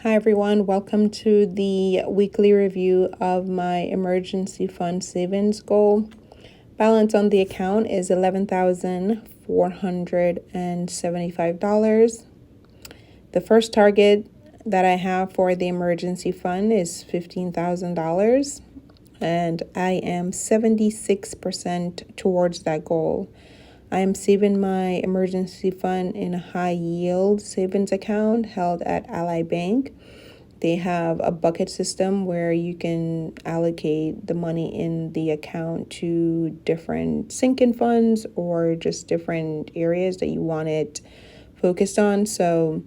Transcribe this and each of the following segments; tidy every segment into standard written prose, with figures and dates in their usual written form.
Hi everyone, welcome to the weekly review of my emergency fund savings goal. Balance on the account is $11,475. The first target that I have for the emergency fund is $15,000, and I am 76% towards that goal. I am saving my emergency fund in a high yield savings account held at Ally Bank. They have a bucket system where you can allocate the money in the account to different sinking funds or just different areas that you want it focused on. So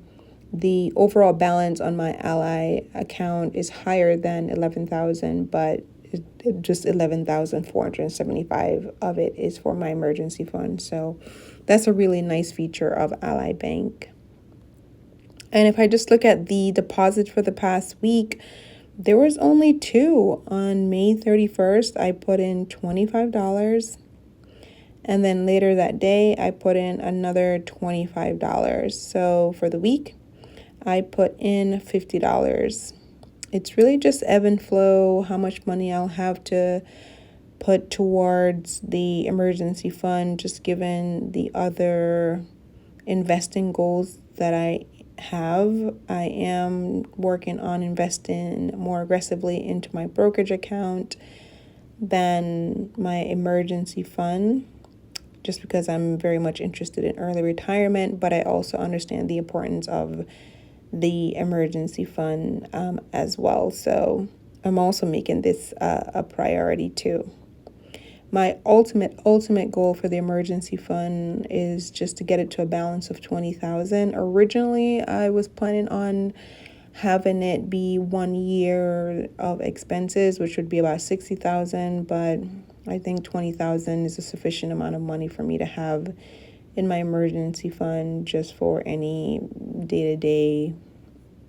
the overall balance on my Ally account is higher than 11,000, but just 11,475 of it is for my emergency fund. So that's a really nice feature of Ally Bank. And if I just look at the deposits for the past week, there was only two. On May 31st, I put in $25. And then later that day, I put in another $25. So for the week, I put in $50. It's really just ebb and flow, how much money I'll have to put towards the emergency fund, just given the other investing goals that I have. I am working on investing more aggressively into my brokerage account than my emergency fund, just because I'm very much interested in early retirement, but I also understand the importance of the emergency fund as well. So I'm also making this a priority too. My ultimate goal for the emergency fund is just to get it to a balance of 20,000. Originally, I was planning on having it be 1 year of expenses, which would be about 60,000, but I think 20,000 is a sufficient amount of money for me to have in my emergency fund just for any day-to-day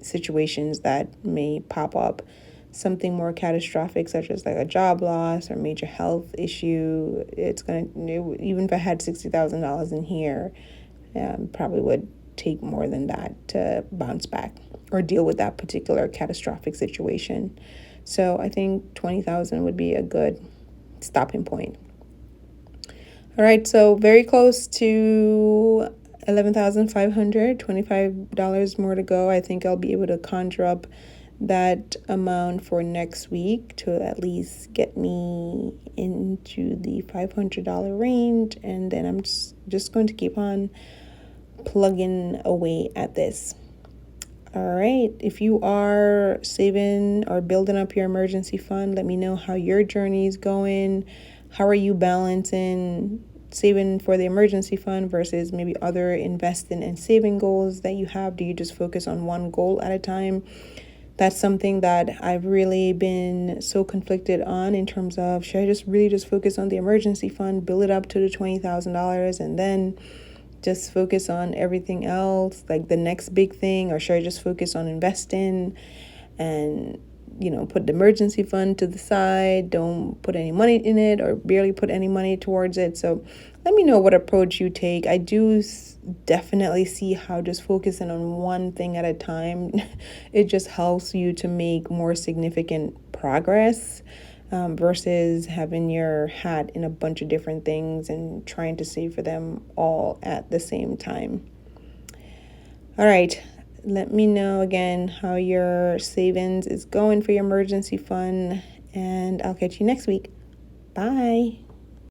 situations that may pop up. Something more catastrophic, such as like a job loss or major health issue, even if I had $60,000 in here, probably would take more than that to bounce back or deal with that particular catastrophic situation. So I think 20,000 would be a good stopping point. All right, so very close to 11,500, $25 more to go. I think I'll be able to conjure up that amount for next week to at least get me into the $500 range, and then I'm just going to keep on plugging away at this. All right, if you are saving or building up your emergency fund, let me know how your journey is going. How are you balancing saving for the emergency fund versus maybe other investing and saving goals that you have? Do you just focus on one goal at a time? That's something that I've really been so conflicted on, in terms of, should I just focus on the emergency fund, build it up to the $20,000, and then just focus on everything else, like the next big thing? Or should I just focus on investing and, put the emergency fund to the side, don't put any money in it or barely put any money towards it? So let me know what approach you take. I do definitely see how just focusing on one thing at a time, it just helps you to make more significant progress, versus having your hat in a bunch of different things and trying to save for them all at the same time. All right. Let me know again how your savings is going for your emergency fund, and I'll catch you next week. Bye.